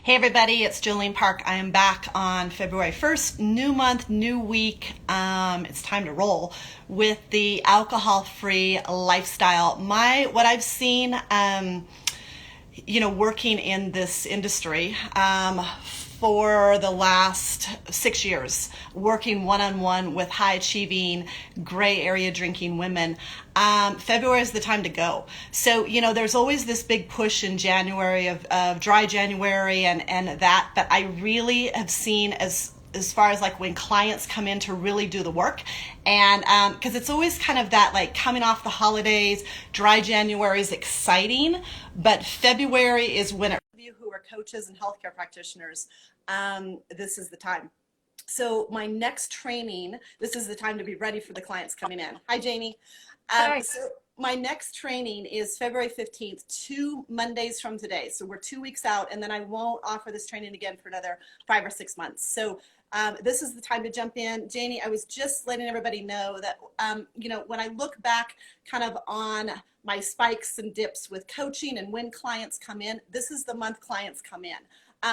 Hey everybody, it's Jolene Park. I am back on February 1st. New month, new week. It's time to roll with the alcohol-free lifestyle. What I've seen, working in this industry for the last 6 years, working one-on-one with high-achieving, gray area drinking women. February is the time to go. So, there's always this big push in January of dry January and that, but I really have seen as far as like when clients come in to really do the work, and because it's always kind of that like coming off the holidays, dry January is exciting, but February is when you who are coaches and healthcare practitioners, this is the time. So my next training, this is the time to be ready for the clients coming in. Hi, Janey. Hi. So my next training is February 15th, 2 Mondays from today. So we're 2 weeks out, and then I won't offer this training again for another 5 or 6 months. So this is the time to jump in. Janey, I was just letting everybody know that, when I look back kind of on my spikes and dips with coaching and when clients come in, this is the month clients come in.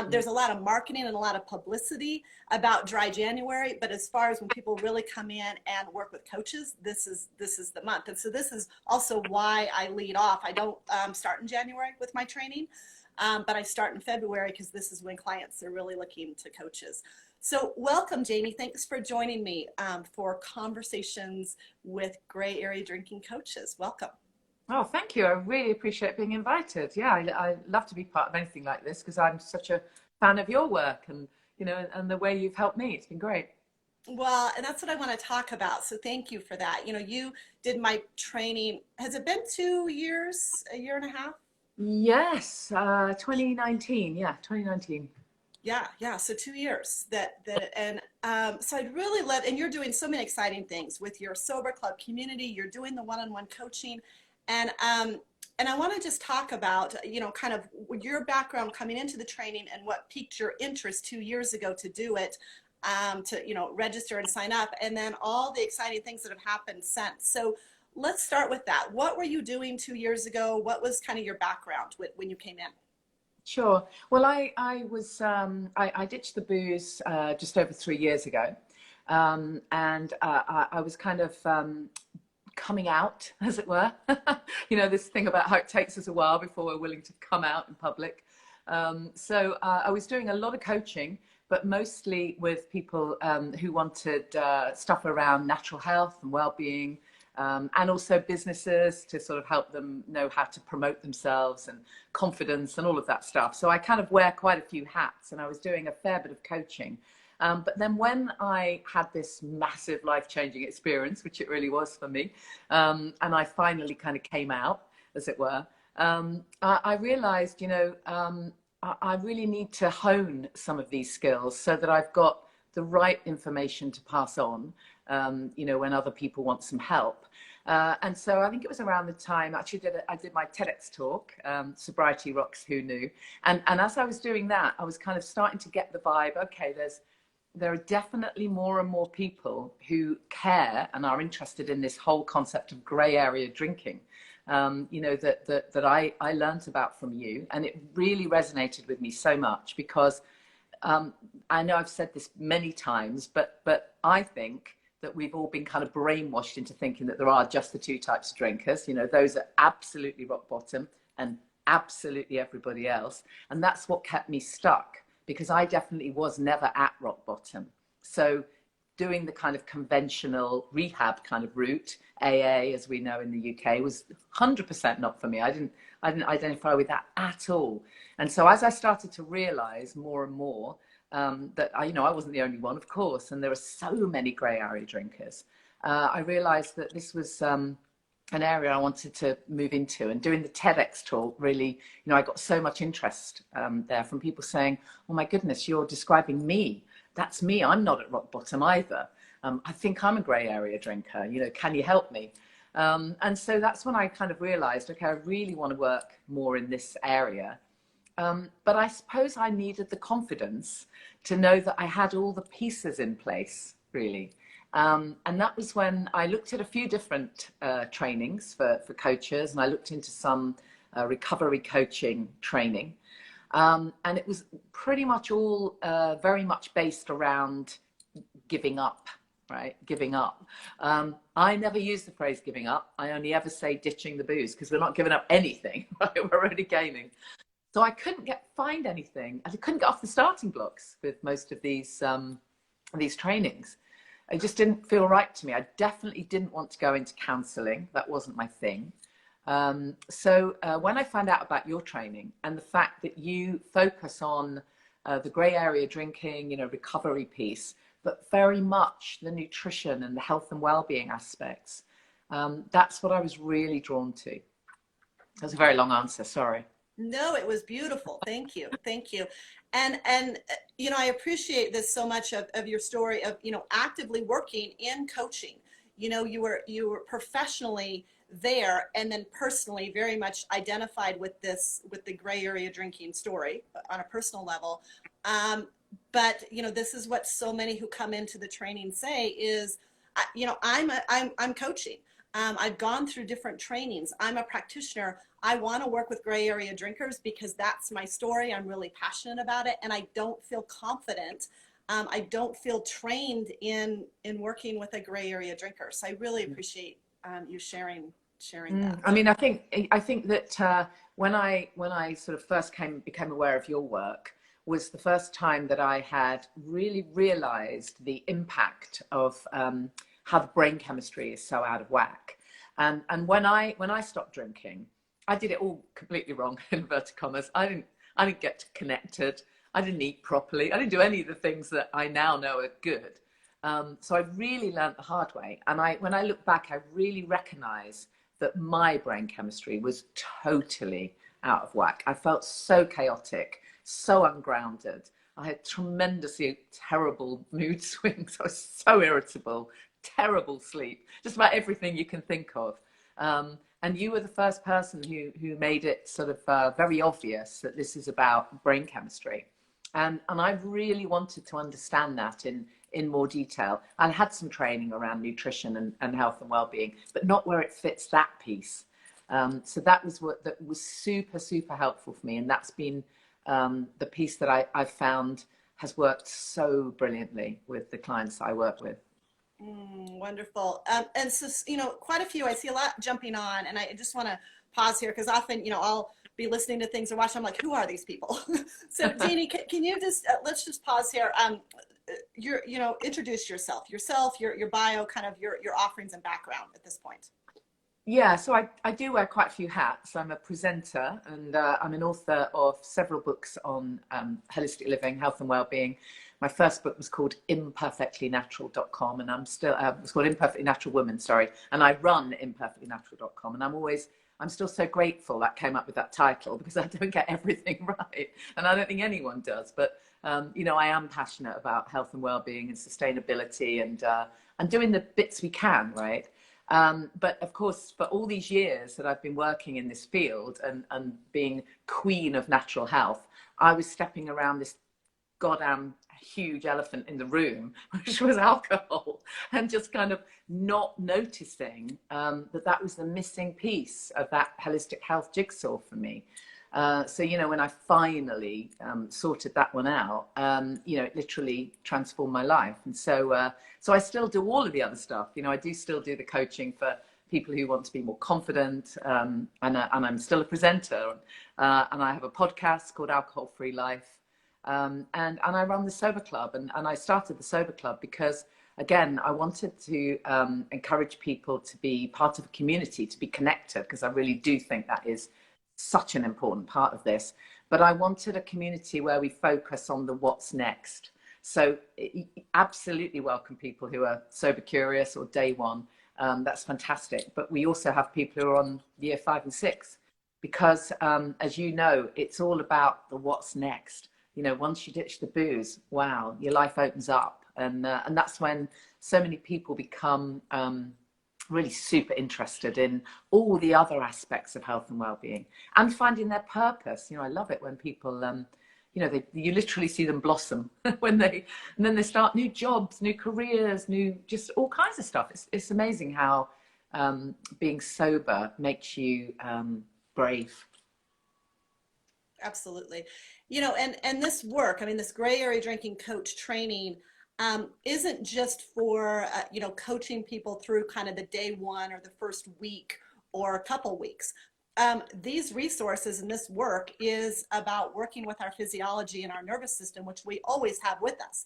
There's a lot of marketing and a lot of publicity about dry January, but as far as when people really come in and work with coaches, this is the month. And so this is also why I lead off. I don't start in January with my training, but I start in February because this is when clients are really looking to coaches. So welcome, Janey. Thanks for joining me for Conversations with Gray Area Drinking Coaches. Welcome. Oh, thank you. I really appreciate being invited. Yeah, I love to be part of anything like this because I'm such a fan of your work and, and the way you've helped me. It's been great. Well, and that's what I want to talk about. So thank you for that. You did my training. Has it been 2 years, a year and a half? Yes, 2019. Yeah, 2019. Yeah. So 2 years and so I'd really love, and you're doing so many exciting things with your sober club community. You're doing the one-on-one coaching, and I want to just talk about, kind of your background coming into the training and what piqued your interest 2 years ago to do it, to, register and sign up, and then all the exciting things that have happened since. So let's start with that. What were you doing 2 years ago? What was kind of your background when you came in? Sure. Well, I ditched the booze just over 3 years ago, and I was kind of coming out, as it were. This thing about how it takes us a while before we're willing to come out in public. So I was doing a lot of coaching, but mostly with people who wanted stuff around natural health and well-being, and also businesses to sort of help them know how to promote themselves and confidence and all of that stuff. So I kind of wear quite a few hats, and I was doing a fair bit of coaching. But then when I had this massive life-changing experience, which it really was for me, and I finally kind of came out, as it were, I realized, I really need to hone some of these skills so that I've got the right information to pass on, when other people want some help. And so I think it was around the time, actually I did my TEDx talk, Sobriety Rocks, Who Knew? And as I was doing that, I was kind of starting to get the vibe, okay, there are definitely more and more people who care and are interested in this whole concept of grey area drinking, that I learned about from you. And it really resonated with me so much because I know I've said this many times, but I think that we've all been kind of brainwashed into thinking that there are just the two types of drinkers, those are absolutely rock bottom and absolutely everybody else. And that's what kept me stuck, because I definitely was never at rock bottom. So doing the kind of conventional rehab kind of route, AA, as we know in the UK, was 100% not for me. I didn't identify with that at all. And so as I started to realize more and more that I wasn't the only one, of course, and there are so many grey area drinkers, I realized that this was an area I wanted to move into. And doing the TEDx talk, really, I got so much interest there from people saying, oh my goodness, you're describing me. That's me. I'm not at rock bottom either. I think I'm a grey area drinker. Can you help me? And so that's when I kind of realized, okay, I really want to work more in this area. But I suppose I needed the confidence to know that I had all the pieces in place, really. And that was when I looked at a few different trainings for coaches, and I looked into some recovery coaching training. And it was pretty much all very much based around giving up, right? Giving up. I never use the phrase giving up. I only ever say ditching the booze, because we're not giving up anything, right? We're already gaining. So I couldn't find anything. I couldn't get off the starting blocks with most of these trainings. It just didn't feel right to me. I definitely didn't want to go into counselling. That wasn't my thing. So when I found out about your training and the fact that you focus on the grey area drinking, you know, recovery piece, but very much the nutrition and the health and well-being aspects, that's what I was really drawn to. That's a very long answer, sorry. No, it was beautiful. Thank you. Thank you. And you know, I appreciate this so much of your story of, you know, actively working in coaching. You know, you were professionally there and then personally very much identified with the gray area drinking story on a personal level. But, you know, this is what so many who come into the training say is, you know, I'm coaching. I've gone through different trainings. I'm a practitioner. I want to work with gray area drinkers because that's my story. I'm really passionate about it, and I don't feel confident. I don't feel trained in working with a gray area drinker. So I really appreciate you sharing that. I mean, I think that when I sort of first became aware of your work was the first time that I had really realized the impact of how the brain chemistry is so out of whack. And when I stopped drinking, I did it all completely wrong, in inverted commas. I didn't get connected. I didn't eat properly. I didn't do any of the things that I now know are good. So I really learned the hard way. And when I look back, I really recognize that my brain chemistry was totally out of whack. I felt so chaotic, so ungrounded. I had tremendously terrible mood swings. I was so irritable, terrible sleep, just about everything you can think of. And you were the first person who made it sort of very obvious that this is about brain chemistry. And I really wanted to understand that in more detail. I had some training around nutrition and health and well-being, but not where it fits that piece. So that was super, super helpful for me. And that's been the piece that I've found has worked so brilliantly with the clients I work with. Wonderful. And so, you know, quite a few, I see a lot jumping on, and I just want to pause here because often, you know, I'll be listening to things or watching. I'm like, who are these people? So Janey, can you just, let's just pause here. You know, introduce yourself, your bio, kind of your offerings and background at this point. Yeah, so I do wear quite a few hats. I'm a presenter and I'm an author of several books on holistic living, health and well-being. My first book was called imperfectlynatural.com, and I'm still, it's called Imperfectly Natural Woman, sorry. And I run imperfectlynatural.com, and I'm still so grateful that came up with that title because I don't get everything right. And I don't think anyone does. But, you know, I am passionate about health and well-being and sustainability and doing the bits we can, right? But of course, for all these years that I've been working in this field and being queen of natural health, I was stepping around this goddamn huge elephant in the room, which was alcohol, and just kind of not noticing that was the missing piece of that holistic health jigsaw for me. So, you know, when I finally sorted that one out, you know, it literally transformed my life. And so, so I still do all of the other stuff. You know, I do still do the coaching for people who want to be more confident. And I'm still a presenter. And I have a podcast called Alcohol Free Life. And I run the Sober Club. And I started the Sober Club because, again, I wanted to encourage people to be part of a community, to be connected, because I really do think that is such an important part of this. But I wanted a community where we focus on the what's next. So absolutely welcome people who are sober curious or day one. That's fantastic. But we also have people who are on year 5 and 6 because, as you know, it's all about the what's next. You know, once you ditch the booze, wow, your life opens up. And that's when so many people become really super interested in all the other aspects of health and well-being and finding their purpose. You know, I love it when people, you know, you literally see them blossom and then they start new jobs, new careers, just all kinds of stuff. It's amazing how being sober makes you brave. Absolutely. You know, and this work, I mean, this gray area drinking coach training isn't just for, you know, coaching people through kind of the day one or the first week or a couple weeks. These resources and this work is about working with our physiology and our nervous system, which we always have with us,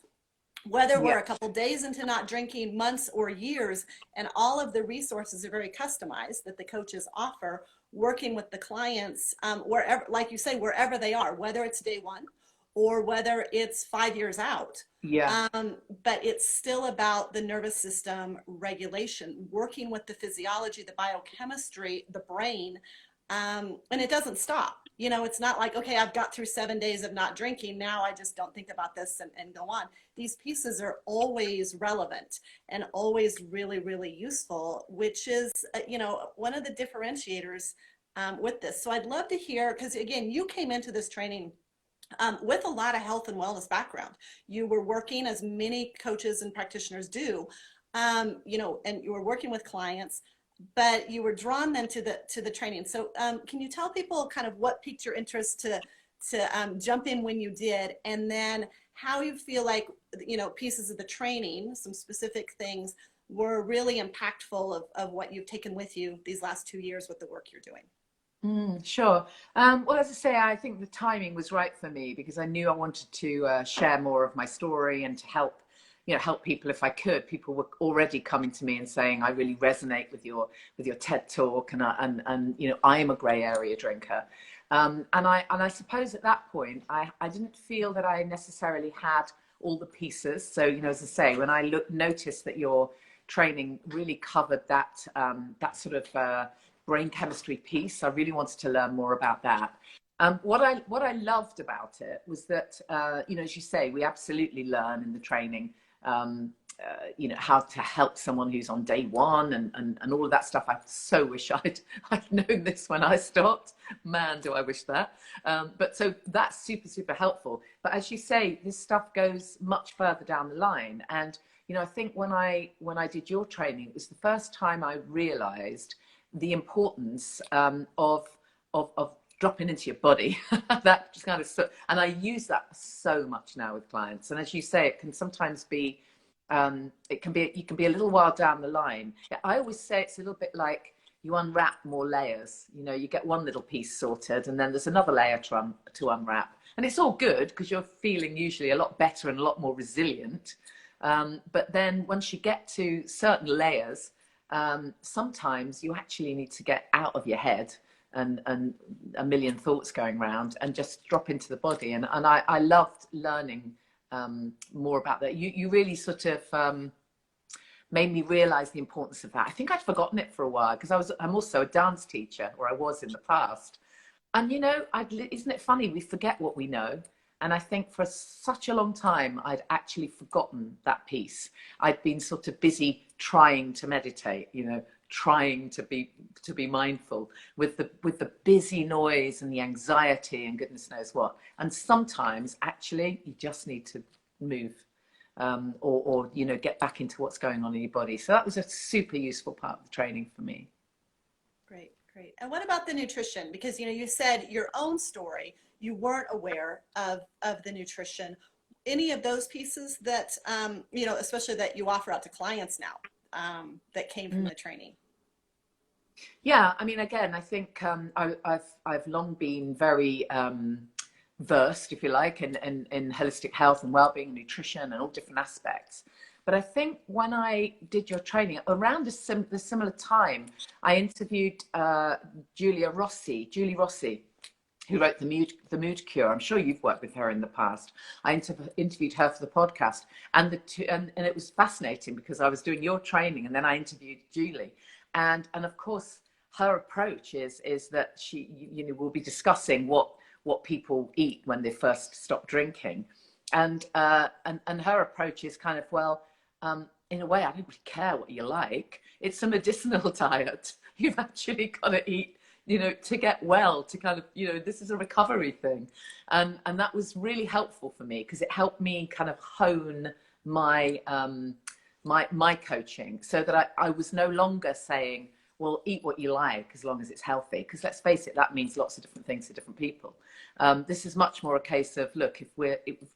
whether we're Yeah. a couple days into not drinking, months or years. And all of the resources are very customized that the coaches offer, working with the clients, wherever, like you say, wherever they are, whether it's day one or whether it's 5 years out. Yeah. But it's still about the nervous system regulation, working with the physiology, the biochemistry, the brain. And it doesn't stop. You know, it's not like, okay, I've got through 7 days of not drinking. Now I just don't think about this and go on. These pieces are always relevant and always really, really useful, which is, you know, one of the differentiators with this. So I'd love to hear, because again, you came into this training with a lot of health and wellness background. You were working, as many coaches and practitioners do, you know, and you were working with clients, but you were drawn then to the training. So can you tell people kind of what piqued your interest to jump in when you did, and then how you feel like, you know, pieces of the training, some specific things, were really impactful of what you've taken with you these last 2 years with the work you're doing? Sure. Well, as I say, I think the timing was right for me because I knew I wanted to share more of my story and to help, you know, help people if I could. People were already coming to me and saying, "I really resonate with your TED talk," and you know, I am a grey area drinker, and I suppose at that point, I didn't feel that I necessarily had all the pieces. So, you know, as I say, when I noticed that your training really covered that that sort of brain chemistry piece. I really wanted to learn more about that. What I loved about it was that, you know, as you say, we absolutely learn in the training, you know, how to help someone who's on day one and all of that stuff. I so wish I'd known this when I stopped. Man, do I wish that. But so that's super, super helpful. But as you say, this stuff goes much further down the line. And, you know, I think when I did your training, it was the first time I realized the importance of dropping into your body. That just kind of and I use that so much now with clients. And as you say, it can sometimes be you can be a little while down the line. I always say it's a little bit like you unwrap more layers. You know, you get one little piece sorted and then there's another layer to unwrap, and it's all good because you're feeling usually a lot better and a lot more resilient. But then once you get to certain layers, sometimes you actually need to get out of your head and a million thoughts going around and just drop into the body. And I loved learning more about that. You really sort of made me realize the importance of that. I think I'd forgotten it for a while because I'm also a dance teacher, or I was in the past. And, you know, isn't it funny? We forget what we know. And I think for such a long time, I'd actually forgotten that piece. I'd been sort of busy trying to meditate, you know, trying to be mindful with the busy noise and the anxiety and goodness knows what. And sometimes actually you just need to move, or you know, get back into what's going on in your body. So that was a super useful part of the training for me. Great, great. And what about the nutrition? Because, you know, you said your own story, you weren't aware of the nutrition. Any of those pieces that, you know, especially that you offer out to clients now, that came from the training? Yeah, I mean, again, I think I've long been very versed, if you like, in holistic health and well-being, nutrition, and all different aspects. But I think when I did your training around the similar time, I interviewed Julie Rossi, who wrote the Mood Cure. I'm sure you've worked with her in the past. I interviewed her for the podcast, and it was fascinating because I was doing your training, and then I interviewed Julie, and of course her approach is that she, you know, will be discussing what people eat when they first stop drinking, and her approach is kind of, well, in a way, I don't really care what you like. It's a medicinal diet. You've actually got to eat, you know, to get well, to kind of, you know, this is a recovery thing. And that was really helpful for me because it helped me kind of hone my, my coaching so that I was no longer saying, well, eat what you like as long as it's healthy. Because let's face it, that means lots of different things to different people. This is much more a case of, look, if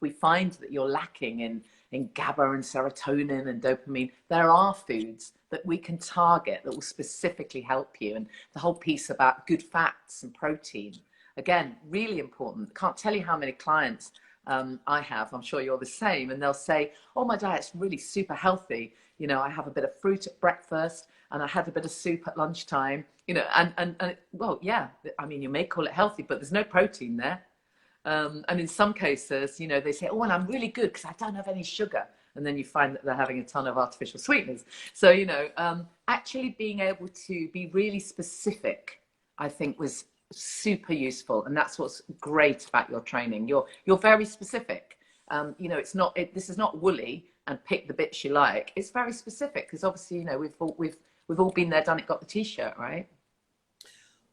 we find that you're lacking in GABA and serotonin and dopamine, there are foods that we can target that will specifically help you. And the whole piece about good fats and protein, again, really important. Can't tell you how many clients I have, I'm sure you're the same, and they'll say, oh, my diet's really super healthy. You know, I have a bit of fruit at breakfast and I had a bit of soup at lunchtime, you know, and well, yeah, I mean, you may call it healthy, but there's no protein there. And in some cases, you know, they say, oh, and I'm really good because I don't have any sugar. And then you find that they're having a ton of artificial sweeteners. So, you know, actually being able to be really specific, I think was super useful. And that's what's great about your training. You're very specific. You know, this is not woolly and pick the bits you like. It's very specific because obviously, you know, we've all been there, done it, got the t-shirt, right?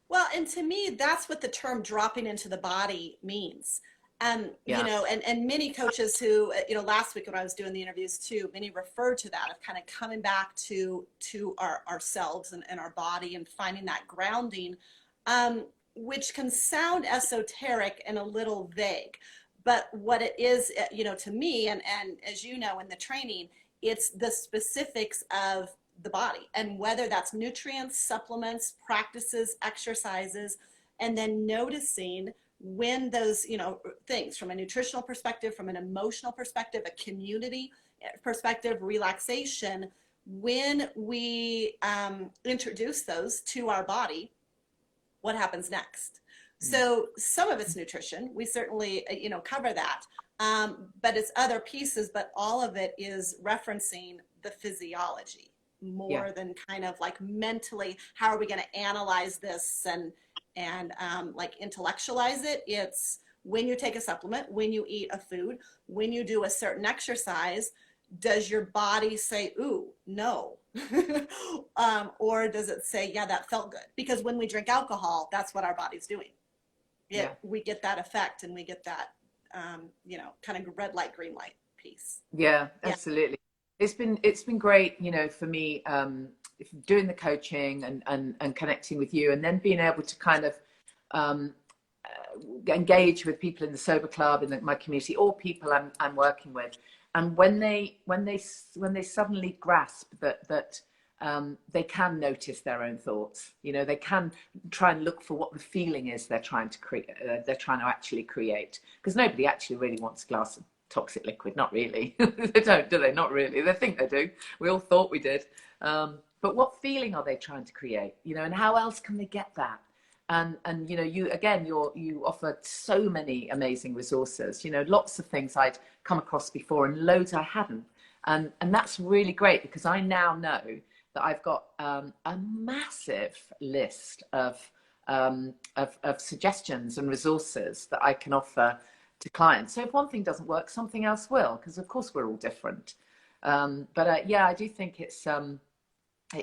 Well, and to me, that's what the term dropping into the body means. Yeah. You know, and many coaches who, you know, last week when I was doing the interviews too, many referred to that of kind of coming back to ourselves and our body and finding that grounding, which can sound esoteric and a little vague. But what it is, you know, to me, and as you know in the training, it's the specifics of the body and whether that's nutrients, supplements, practices, exercises, and then noticing when those, you know, things from a nutritional perspective, from an emotional perspective, a community perspective, relaxation, when we introduce those to our body, what happens next? So some of it's nutrition. We certainly, you know, cover that. But it's other pieces, but all of it is referencing the physiology more than kind of like mentally, how are we going to analyze this and like intellectualize it? It's when you take a supplement, when you eat a food, when you do a certain exercise, does your body say, ooh, no? Or does it say, yeah, that felt good? Because when we drink alcohol, that's what our body's doing. We get that effect and we get that, you know, kind of red light, green light piece. Yeah, absolutely. It's been great, you know, for me, doing the coaching and connecting with you, and then being able to kind of engage with people in the sober club in my community, or people I'm working with, and when they suddenly grasp that they can notice their own thoughts, you know, they can try and look for what the feeling is they're trying to create, they're trying to actually create, because nobody actually really wants a glass of toxic liquid, not really. They don't, do they? Not really. They think they do. We all thought we did. But what feeling are they trying to create, you know, and how else can they get that? And you know, you offer so many amazing resources, you know, lots of things I'd come across before and loads I hadn't. And that's really great, because I now know that I've got a massive list of suggestions and resources that I can offer to clients. So if one thing doesn't work, something else will, because of course we're all different. Yeah, I do think it's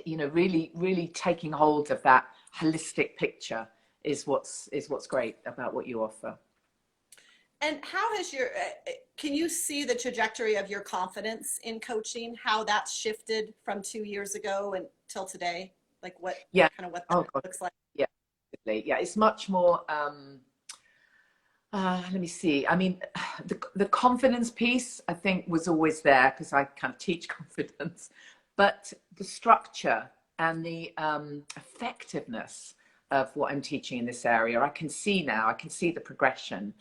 you know, really taking hold of that holistic picture is what's great about what you offer. And how has can you see the trajectory of your confidence in coaching, how that's shifted from 2 years ago until today? Like what kind of what that looks like? Yeah, it's much more, let me see. I mean, the confidence piece, I think, was always there because I kind of teach confidence, but the structure and the effectiveness of what I'm teaching in this area, I can see now. I can see the progression.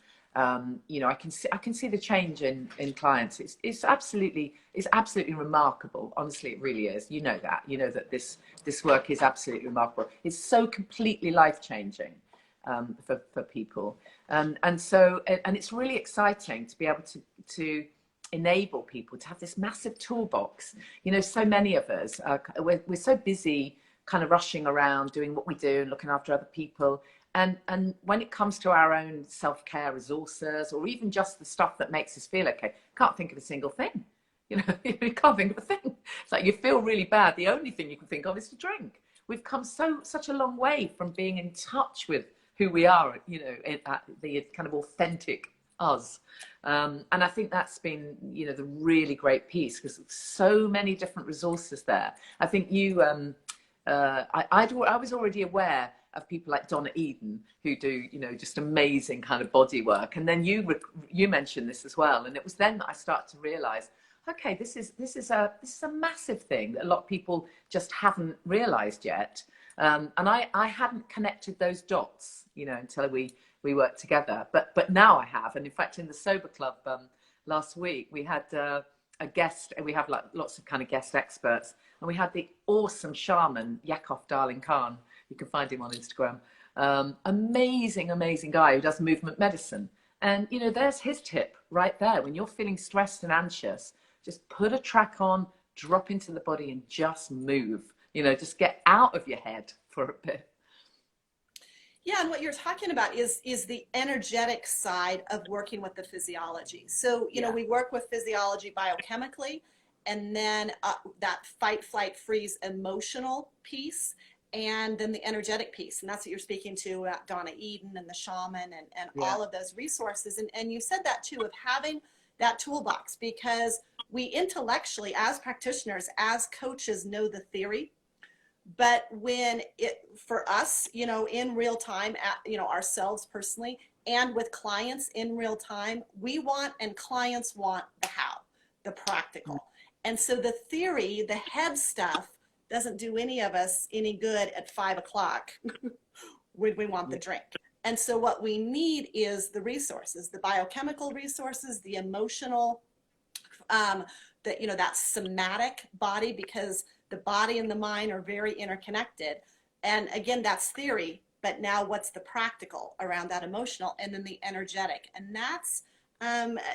You know, I can see the change in clients. It's absolutely remarkable. Honestly, it really is. You know that. You know that this work is absolutely remarkable. It's so completely life-changing for people, and it's really exciting to be able to enable people to have this massive toolbox. You know, so many of us we're so busy, kind of rushing around doing what we do and looking after other people. And when it comes to our own self-care resources, or even just the stuff that makes us feel okay, can't think of a single thing. You know, you can't think of a thing. It's like you feel really bad. The only thing you can think of is to drink. We've come such a long way from being in touch with who we are, you know, the kind of authentic us. And I think that's been, you know, the really great piece, because so many different resources there. I think you I was already aware of people like Donna Eden who do, you know, just amazing kind of body work. And then you mentioned this as well, and it was then that I started to realize, okay, this is a massive thing that a lot of people just haven't realized yet. And I hadn't connected those dots, you know, until we worked together. But now I have. And in fact, in the Sober Club last week, we had a guest, and we have like lots of kind of guest experts, and we had the awesome shaman Yakov Darling Khan. You can find him on Instagram. Amazing guy who does movement medicine. And you know, there's his tip right there. When you're feeling stressed and anxious, just put a track on, drop into the body, and just move. You know, just get out of your head for a bit. Yeah, and what you're talking about is the energetic side of working with the physiology. So, you know, we work with physiology biochemically, and then that fight, flight, freeze emotional piece, and then the energetic piece. And that's what you're speaking to about Donna Eden and the shaman and all of those resources. And you said that too, of having that toolbox, because we intellectually, as practitioners, as coaches, know the theory. But when for us, you know, in real time, you know, ourselves personally, and with clients in real time, we want, and clients want, the how, the practical. And so the theory, the head stuff, doesn't do any of us any good at 5 o'clock when we want the drink. And so what we need is the resources, the biochemical resources, the emotional, that, you know, that somatic body, because the body and the mind are very interconnected. And again, that's theory, but now what's the practical around that emotional, and then the energetic. And that's,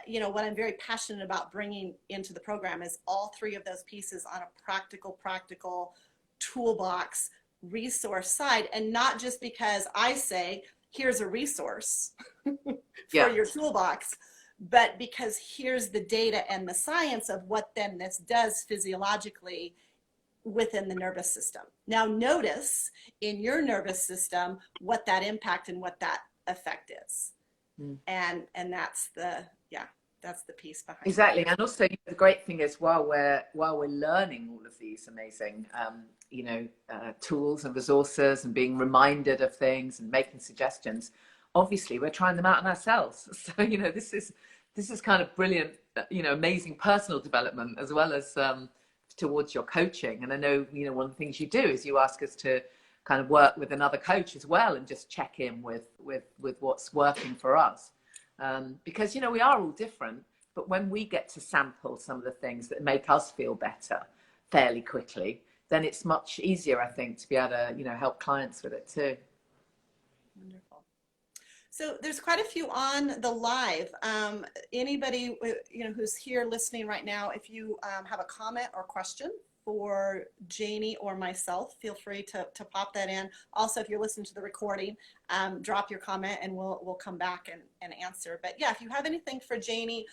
you know, what I'm very passionate about bringing into the program is all three of those pieces on a practical toolbox resource side. And not just because I say, here's a resource for your toolbox, but because here's the data and the science of what then this does physiologically within the nervous system. Now notice in your nervous system what that impact and what that effect is. And that's the piece behind exactly. And also the great thing is, while we're learning all of these amazing you know, tools and resources, and being reminded of things and making suggestions, obviously we're trying them out on ourselves. So you know, this is kind of brilliant, you know, amazing personal development, as well as towards your coaching. And I know, you know, one of the things you do is you ask us to kind of work with another coach as well, and just check in with what's working for us, because you know, we are all different, but when we get to sample some of the things that make us feel better fairly quickly, then it's much easier, I think, to be able to, you know, help clients with it too. Wonderful. So there's quite a few on the live. Anybody, you know, who's here listening right now, if you have a comment or question for Janey or myself, feel free to pop that in. Also, if you're listening to the recording, drop your comment and we'll come back and answer. But yeah, if you have anything for Janey,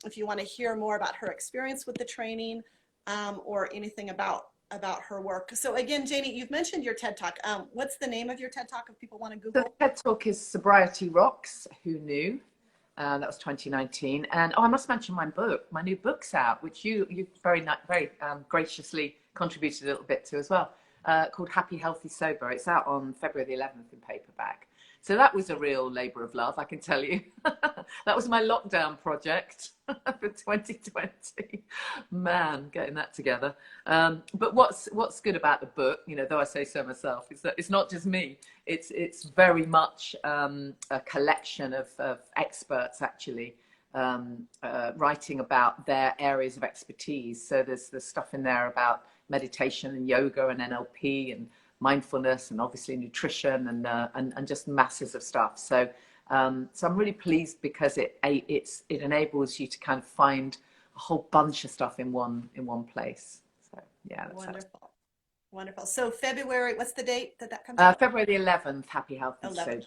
if you want to hear more about her experience with the training, or anything about her work. So again, Janey, you've mentioned your TED Talk. What's the name of your TED Talk if people want to Google? The TED Talk is Sobriety Rocks, Who Knew? That was 2019. And I must mention my book. My new book's out, which you very graciously contributed a little bit to as well, called Happy, Healthy, Sober. It's out on February the 11th in paperback. So that was a real labour of love, I can tell you. That was my lockdown project for 2020. Man, getting that together. But what's good about the book, you know, though I say so myself, is that it's not just me. It's very much a collection of experts actually writing about their areas of expertise. So there's stuff in there about meditation and yoga and NLP and mindfulness, and obviously nutrition, and just masses of stuff. So I'm really pleased, because it enables you to kind of find a whole bunch of stuff in one place. So yeah, that's wonderful. So February, what's the date that comes out? February the 11th. Happy, Healthy, Sober.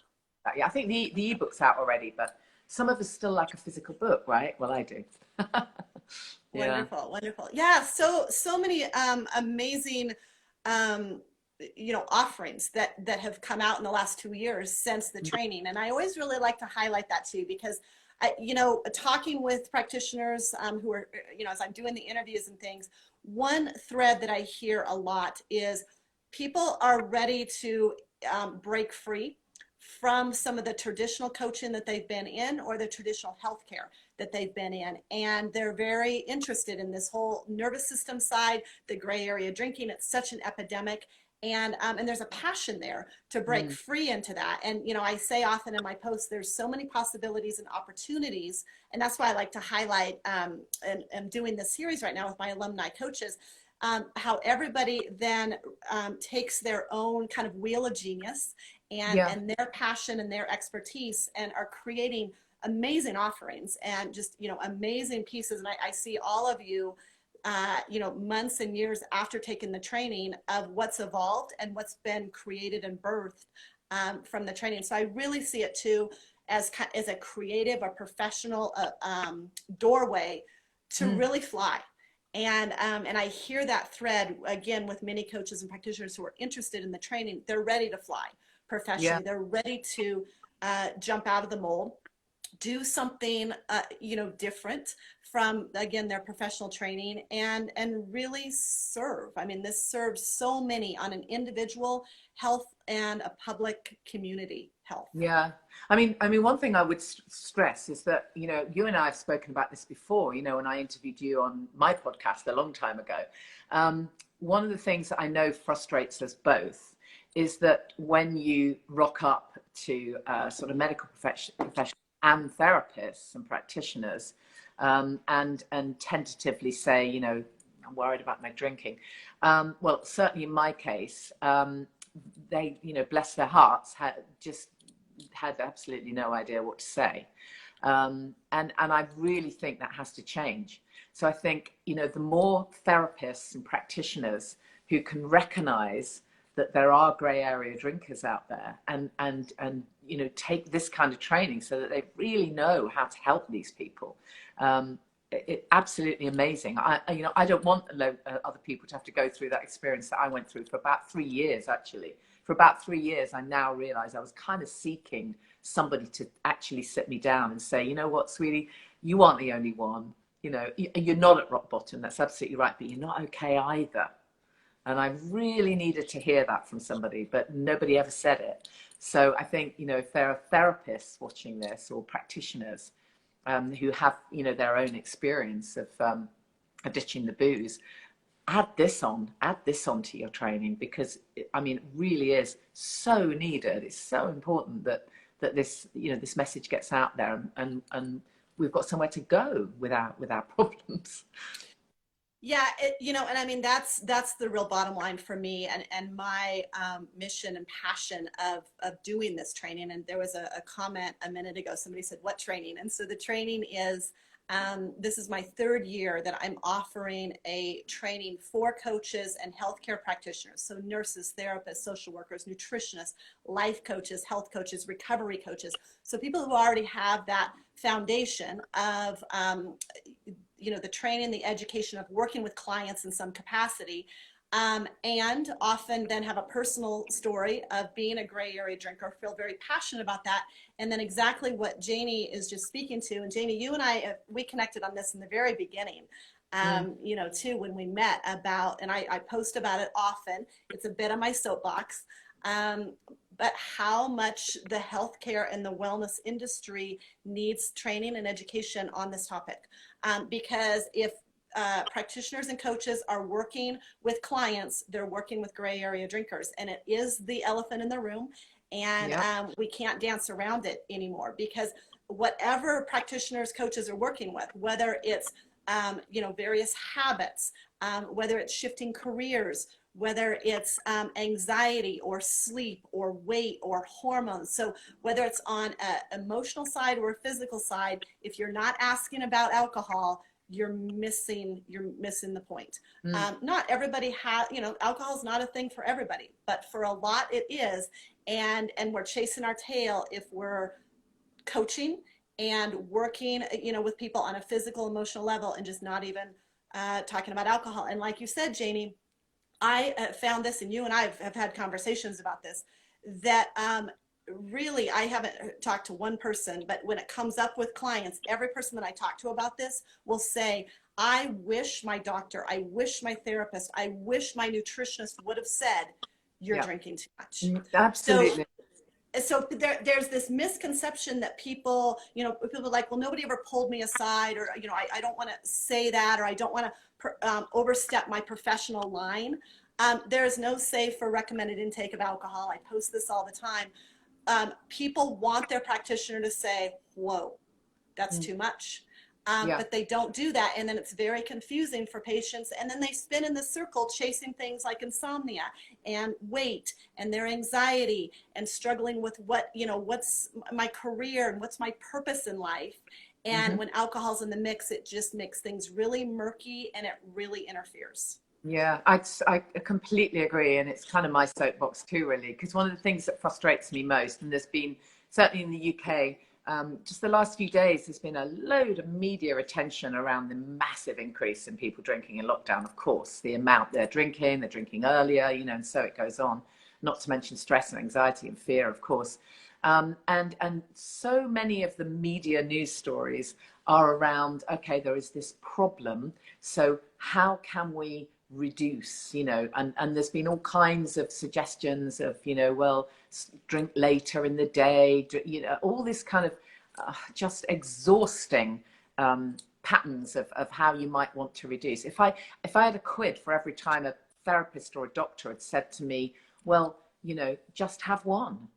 Yeah, I think the ebook's out already, but some of us still like a physical book, right? Well, I do. Yeah. Wonderful. Yeah, so many amazing you know, offerings that have come out in the last 2 years since the training. And I always really like to highlight that too, because you know, talking with practitioners who are, you know, as I'm doing the interviews and things, one thread that I hear a lot is people are ready to break free from some of the traditional coaching that they've been in or the traditional healthcare that they've been in. And they're very interested in this whole nervous system side, the gray area drinking. It's such an epidemic. And there's a passion there to break free into that. And, you know, I say often in my posts, there's so many possibilities and opportunities. And that's why I like to highlight, and I'm doing this series right now with my alumni coaches, how everybody then takes their own kind of wheel of genius and their passion and their expertise and are creating amazing offerings and just, you know, amazing pieces. And I see all of you, you know, months and years after taking the training of what's evolved and what's been created and birthed from the training. So I really see it too as a creative or professional doorway to really fly. And I hear that thread again with many coaches and practitioners who are interested in the training. They're ready to fly professionally. They're ready to jump out of the mold, do something you know, different from, again, their professional training and really serve. I mean, this serves so many on an individual health and a public community health. Yeah. I mean, one thing I would stress is that, you know, you and I have spoken about this before, you know, when I interviewed you on my podcast a long time ago. One of the things that I know frustrates us both is that when you rock up to sort of medical professionals and therapists and practitioners and tentatively say, you know, I'm worried about my drinking. Well, certainly in my case, they, you know, bless their hearts, had absolutely no idea what to say. And I really think that has to change. So I think, you know, the more therapists and practitioners who can recognize that there are gray area drinkers out there and you know, take this kind of training so that they really know how to help these people. It absolutely amazing. You know, I don't want other people to have to go through that experience that I went through for about 3 years, actually. For about 3 years, I now realize I was kind of seeking somebody to actually sit me down and say, you know what, sweetie, you aren't the only one. You know, you're not at rock bottom. That's absolutely right, but you're not okay either. And I really needed to hear that from somebody, but nobody ever said it. So I think, you know, if there are therapists watching this or practitioners who have, you know, their own experience of ditching the booze, add this on to your training, because I mean, it really is so needed. It's so important that this, you know, this message gets out there and we've got somewhere to go with our problems. Yeah, you know, and I mean, that's the real bottom line for me and my mission and passion of doing this training. And there was a comment a minute ago, somebody said, what training? And so the training is, this is my 3rd year that I'm offering a training for coaches and healthcare practitioners. So nurses, therapists, social workers, nutritionists, life coaches, health coaches, recovery coaches. So people who already have that foundation of, you know, the training, the education of working with clients in some capacity, and often then have a personal story of being a gray area drinker, feel very passionate about that. And then exactly what Janey is just speaking to. And Janey, you and I, we connected on this in the very beginning, you know, too, when we met about, and I post about it often. It's a bit of my soapbox. But how much the healthcare and the wellness industry needs training and education on this topic. Because if practitioners and coaches are working with clients, they're working with gray area drinkers, and it is the elephant in the room, and we can't dance around it anymore, because whatever practitioners, coaches are working with, whether it's you know, various habits, whether it's shifting careers, whether it's anxiety or sleep or weight or hormones. So whether it's on an emotional side or a physical side, if you're not asking about alcohol, you're missing the point. Not everybody has, you know, alcohol is not a thing for everybody, but for a lot it is. And we're chasing our tail if we're coaching and working, you know, with people on a physical, emotional level and just not even talking about alcohol. And like you said, Janey, I found this, and you and I have had conversations about this, that really I haven't talked to one person, but when it comes up with clients, every person that I talk to about this will say, I wish my doctor, I wish my therapist, I wish my nutritionist would have said, you're drinking too much. Absolutely. So there's this misconception that people, people are like, well, nobody ever pulled me aside, or, I don't want to say that, or I don't want to overstep my professional line. There is no safe or recommended intake of alcohol. I post this all the time. People want their practitioner to say, whoa, that's too much. But they don't do that. And then it's very confusing for patients. And then they spin in the circle chasing things like insomnia and weight and their anxiety and struggling with what's my career and what's my purpose in life. And when alcohol's in the mix, it just makes things really murky and it really interferes. Yeah, I completely agree. And it's kind of my soapbox too, really, because one of the things that frustrates me most, and there's been, certainly in the UK, just the last few days, there's been a load of media attention around the massive increase in people drinking in lockdown. Of course, the amount they're drinking earlier, and so it goes on, not to mention stress and anxiety and fear, of course. And so many of the media news stories are around, okay, there is this problem, so how can we reduce, and there's been all kinds of suggestions of, well, drink later in the day, all this kind of just exhausting patterns of how you might want to reduce. If I had a quid for every time a therapist or a doctor had said to me, well, just have one,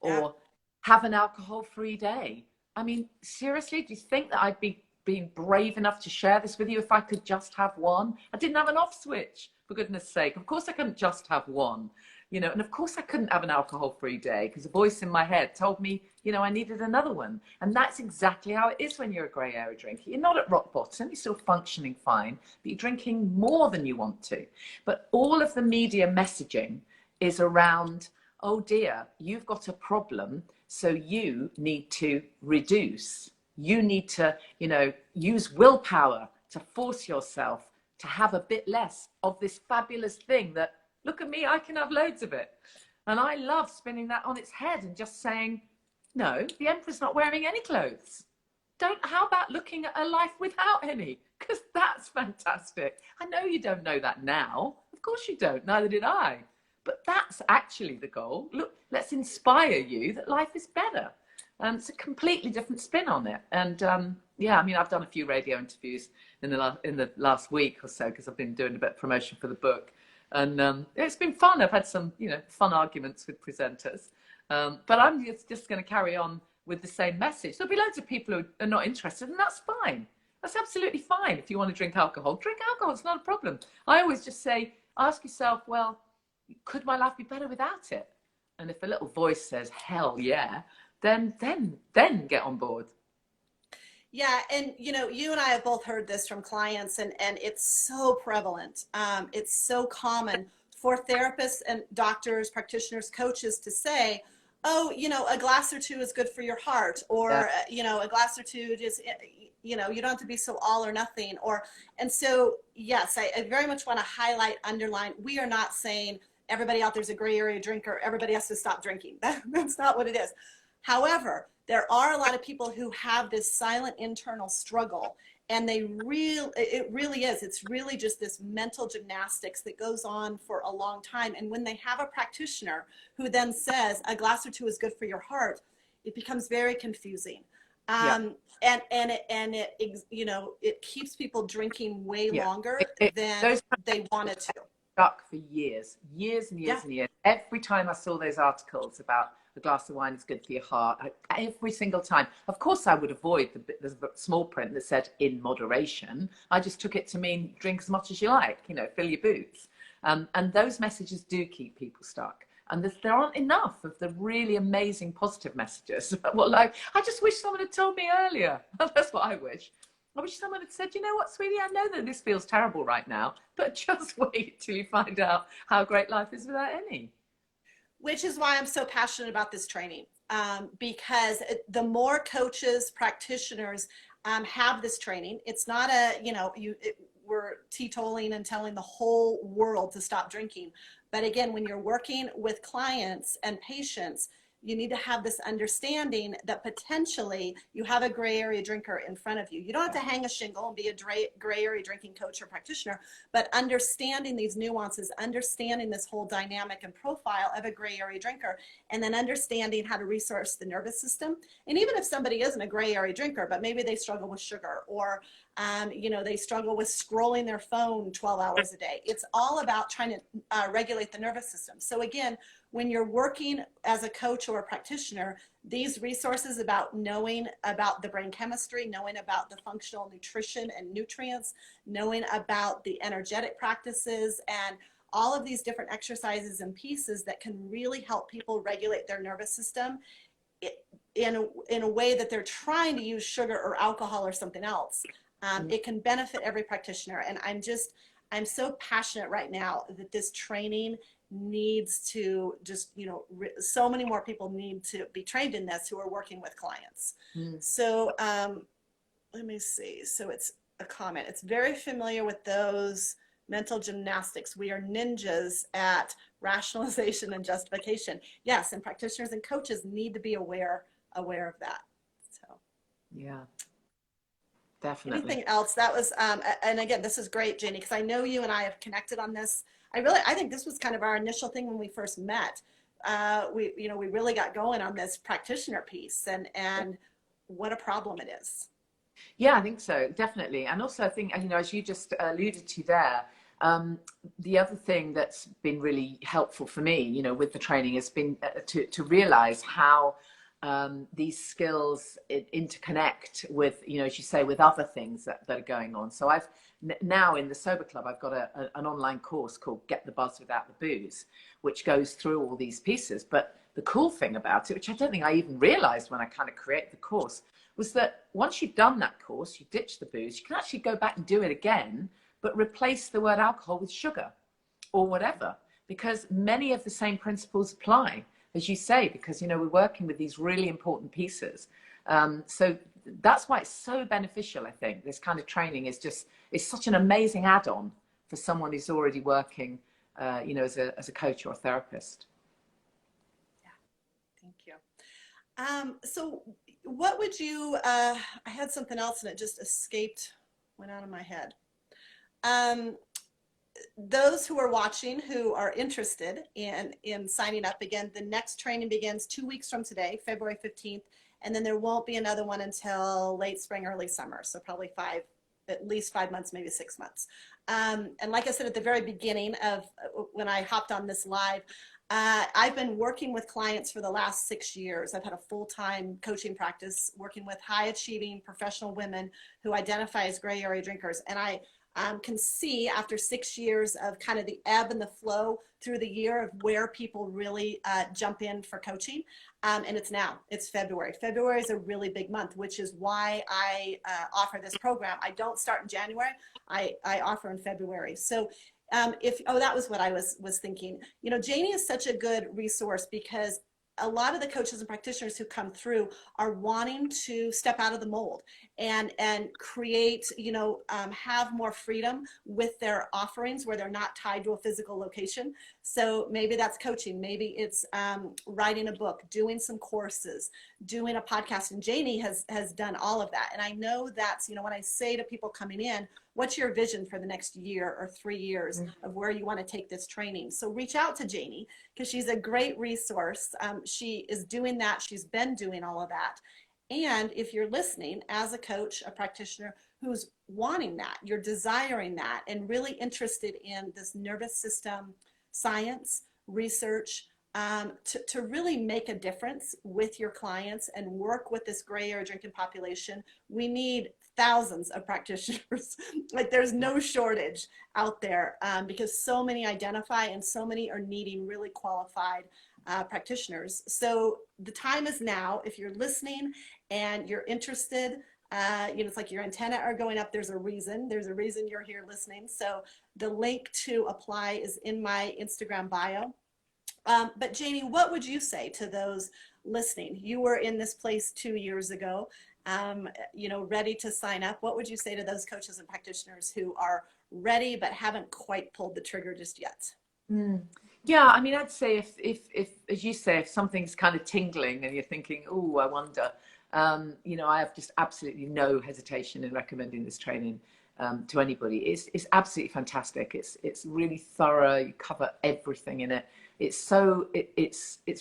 or have an alcohol-free day. I mean, seriously, do you think that I'd be being brave enough to share this with you if I could just have one? I didn't have an off switch, for goodness sake. Of course I couldn't just have one, and of course I couldn't have an alcohol-free day because a voice in my head told me, I needed another one. And that's exactly how it is when you're a grey area drinker. You're not at rock bottom, you're still functioning fine, but you're drinking more than you want to. But all of the media messaging is around, oh dear, you've got a problem, so you need to reduce. You need to, use willpower to force yourself to have a bit less of this fabulous thing that, look at me, I can have loads of it. And I love spinning that on its head and just saying, no, the emperor's not wearing any clothes. How about looking at a life without any? Because that's fantastic. I know you don't know that now. Of course you don't, neither did I. But that's actually the goal. Look, let's inspire you that life is better. It's a completely different spin on it. And I've done a few radio interviews in the last week or so because I've been doing a bit of promotion for the book. And it's been fun. I've had some, fun arguments with presenters. But I'm just going to carry on with the same message. There'll be loads of people who are not interested, and that's fine. That's absolutely fine. If you want to drink alcohol, it's not a problem. I always just say, ask yourself, well, could my life be better without it? And if a little voice says, hell yeah, then get on board. Yeah, and you and I have both heard this from clients, and it's so prevalent. It's so common for therapists and doctors, practitioners, coaches to say, oh, a glass or two is good for your heart, or a glass or two just, you don't have to be so all or nothing. And so yes, I very much want to highlight, underline, we are not saying everybody out there's a gray area drinker, everybody has to stop drinking. That's not what it is. However, there are a lot of people who have this silent internal struggle, and it really is. It's really just this mental gymnastics that goes on for a long time. And when they have a practitioner who then says a glass or two is good for your heart, it becomes very confusing. And it keeps people drinking way longer than they wanted to. Stuck for years and years and years. Every time I saw those articles about a glass of wine is good for your heart, every single time. Of course, I would avoid the small print that said in moderation. I just took it to mean drink as much as you like, fill your boots. And those messages do keep people stuck. And there aren't enough of the really amazing positive messages. Well, I just wish someone had told me earlier. That's what I wish. I wish someone had said, you know what, sweetie, I know that this feels terrible right now, but just wait till you find out how great life is without any. Which is why I'm so passionate about this training, because the more coaches, practitioners have this training, it's not we're teetotaling and telling the whole world to stop drinking. But again, when you're working with clients and patients, you need to have this understanding that potentially you have a gray area drinker in front of you. You don't have to hang a shingle and be a gray area drinking coach or practitioner, but understanding these nuances, understanding this whole dynamic and profile of a gray area drinker, and then understanding how to resource the nervous system. And even if somebody isn't a gray area drinker, but maybe they struggle with sugar, or they struggle with scrolling their phone 12 hours a day. It's all about trying to regulate the nervous system. So again, when you're working as a coach or a practitioner, these resources about knowing about the brain chemistry, knowing about the functional nutrition and nutrients, knowing about the energetic practices, and all of these different exercises and pieces that can really help people regulate their nervous system in a way that they're trying to use sugar or alcohol or something else. It can benefit every practitioner. And I'm so passionate right now that this training needs to so many more people need to be trained in this who are working with clients. So let me see. So it's a comment. It's very familiar with those mental gymnastics. We are ninjas at rationalization and justification. Yes, and practitioners and coaches need to be aware of that. So yeah, definitely. Anything else? That was and again, this is great, Janey, because I know you and I have connected on this. I think this was kind of our initial thing when we first met. We really got going on this practitioner piece, and what a problem it is. Yeah, I think so, definitely. And also I think, as you just alluded to there, the other thing that's been really helpful for me, with the training has been to realize how these skills interconnect with, as you say, with other things that are going on. So I've now in the Sober Club, I've got an online course called Get the Buzz Without the Booze, which goes through all these pieces. But the cool thing about it, which I don't think I even realized when I kind of created the course, was that once you've done that course, you ditch the booze, you can actually go back and do it again, but replace the word alcohol with sugar or whatever, because many of the same principles apply, as you say, because, we're working with these really important pieces. So that's why it's so beneficial, I think. This kind of training is such an amazing add-on for someone who's already working, as a coach or a therapist. Yeah, thank you. So what would you, I had something else and it just went out of my head. Those who are watching who are interested in signing up, again, the next training begins 2 weeks from today, February 15th, and then there won't be another one until late spring, early summer. So probably at least 5 months, maybe 6 months. And like I said at the very beginning of when I hopped on this live, I've been working with clients for the last 6 years. I've had a full-time coaching practice working with high-achieving professional women who identify as gray area drinkers. And I can see after 6 years of kind of the ebb and the flow through the year of where people really jump in for coaching. And it's February. February is a really big month, which is why I offer this program. I don't start in January. I offer in February. So that was what I was thinking. Janey is such a good resource because a lot of the coaches and practitioners who come through are wanting to step out of the mold and create, have more freedom with their offerings where they're not tied to a physical location. So maybe that's coaching. Maybe it's writing a book, doing some courses, doing a podcast. And Janey has done all of that. And I know that's, when I say to people coming in, what's your vision for the next year or 3 years of where you want to take this training? So reach out to Janey because she's a great resource. She is doing that. She's been doing all of that. And if you're listening as a coach, a practitioner who's wanting that, you're desiring that and really interested in this nervous system science, research, to really make a difference with your clients and work with this gray area drinking population, we need thousands of practitioners. Like there's no shortage out there because so many identify and so many are needing really qualified practitioners. So the time is now. If you're listening and you're interested, it's like your antenna are going up. There's a reason you're here listening. So the link to apply is in my Instagram bio. But Janey, what would you say to those listening? You were in this place 2 years ago, ready to sign up. What would you say to those coaches and practitioners who are ready but haven't quite pulled the trigger just yet? Yeah, I mean, I'd say if as you say, if something's kind of tingling and you're thinking, oh, I wonder, you know, I have just absolutely no hesitation in recommending this training to anybody. It's absolutely fantastic. It's really thorough. You cover everything in it. It's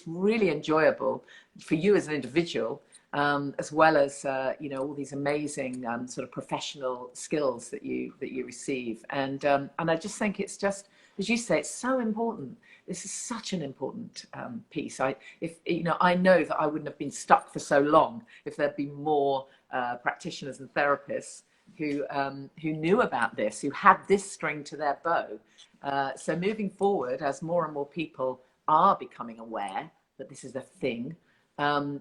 really enjoyable for you as an individual, as well as you know, all these amazing sort of professional skills that you receive. And I just think it's just, as you say, it's so important. This is such an important piece. If you know, I know that I wouldn't have been stuck for so long if there'd been more practitioners and therapists who knew about this, who had this string to their bow. So moving forward, as more and more people are becoming aware that this is a thing,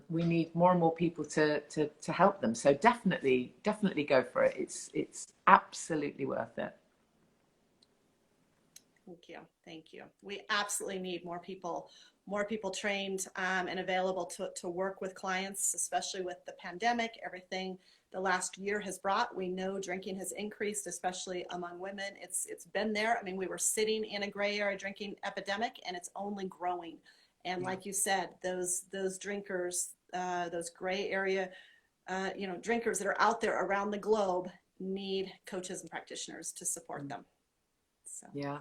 we need more and more people to help them. So definitely go for it. It's absolutely worth it. Thank you. Thank you. We absolutely need more people trained and available to work with clients, especially with the pandemic, everything the last year has brought. We know drinking has increased, especially among women. It's been there. I mean, we were sitting in a gray area drinking epidemic, and it's only growing. And like you said, those drinkers, those gray area, you know, drinkers that are out there around the globe need coaches and practitioners to support them. So. Yeah.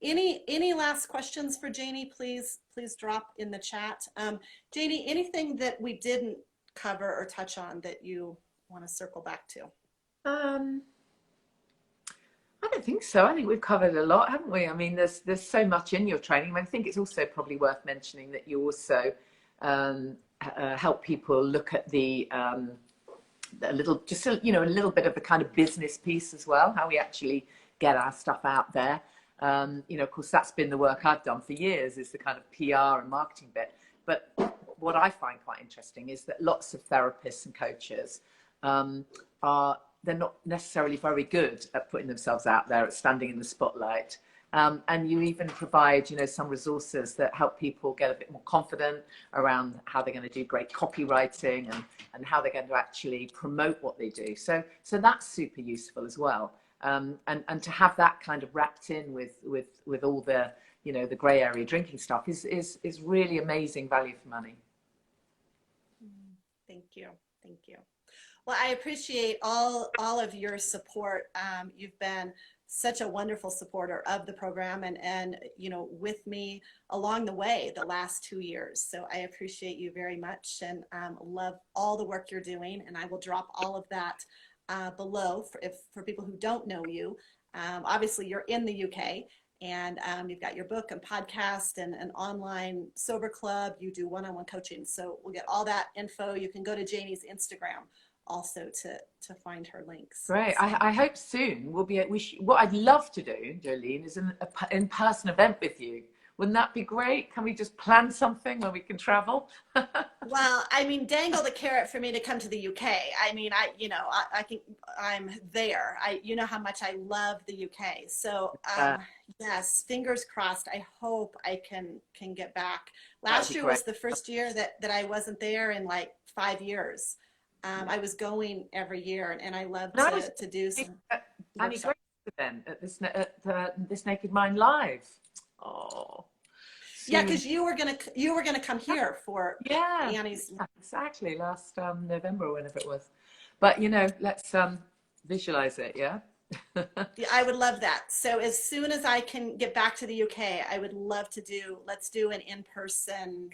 Any last questions for Janey? Please drop in the chat. Janey, anything that we didn't cover or touch on that you want to circle back to? I don't think so. I think we've covered a lot, haven't we? I mean, there's so much in your training. I mean, I think it's also probably worth mentioning that you also help people look at the a little bit of the kind of business piece as well, how we actually get our stuff out there. You know, of course, that's been the work I've done for years, is the kind of PR and marketing bit. But what I find quite interesting is that lots of therapists and coaches they're not necessarily very good at putting themselves out there, at standing in the spotlight. And you even provide, you know, some resources that help people get a bit more confident around how they're going to do great copywriting and how they're going to actually promote what they do. So that's super useful as well. And to have that kind of wrapped in with all the, you know, the grey area drinking stuff is really amazing value for money. Thank you. Thank you. Well, I appreciate all of your support. You've been such a wonderful supporter of the program and you know, with me along the way the last 2 years. So I appreciate you very much and love all the work you're doing. And I will drop all of that below for people who don't know you. Obviously, you're in the UK, and you've got your book and podcast and an online sober club. You do one-on-one coaching. So we'll get all that info. You can go to Janey's Instagram also to find her links. Great. I hope soon we'll be. What I'd love to do, Jolene, is an in-person event with you. Wouldn't that be great? Can we just plan something where we can travel? Well, I mean, dangle the carrot for me to come to the UK. I mean, I think I'm there. You know how much I love the UK. So yes, fingers crossed. I hope I can get back. Last year was the first year that I wasn't there in like 5 years. I was going every year, and I love to do some Annie Grace event at this Naked Mind Live. Oh, yeah, because you were gonna come here for Annie's. Exactly, last November or whenever it was. But you know, let's visualize it. Yeah. Yeah, I would love that. So as soon as I can get back to the UK, I would love to let's do an in-person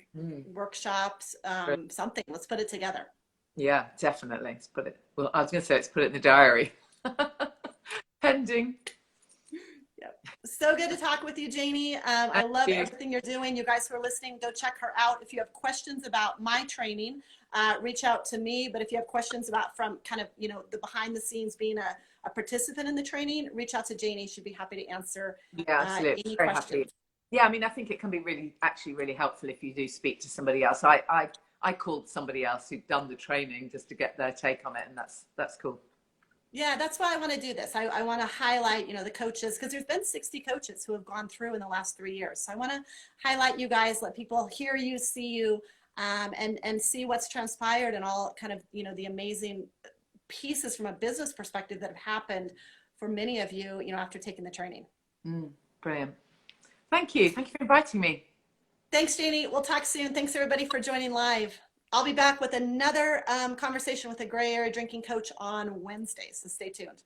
workshops, something. Let's put it together. Yeah, definitely. Let's put it. Well, I was going to say let's put it in the diary. Pending. Yep. So good to talk with you, Janey. I love everything you're doing. You guys who are listening, go check her out. If you have questions about my training, reach out to me. But if you have questions about from kind of, you know, the behind the scenes being a participant in the training, reach out to Janey. She'd be happy to answer any Very questions. happy. Yeah, I mean, I think it can be really helpful if you do speak to somebody else. I called somebody else who'd done the training just to get their take on it, and that's cool. Yeah, that's why I want to do this. I want to highlight, you know, the coaches, because there's been 60 coaches who have gone through in the last 3 years. So I want to highlight you guys, let people hear you, see you, and see what's transpired and all kind of, you know, the amazing pieces from a business perspective that have happened for many of you, you know, after taking the training. Brilliant. Thank you. Thank you for inviting me. Thanks, Janey. We'll talk soon. Thanks, everybody, for joining live. I'll be back with another conversation with a gray area drinking coach on Wednesday, so stay tuned.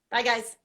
Bye, guys.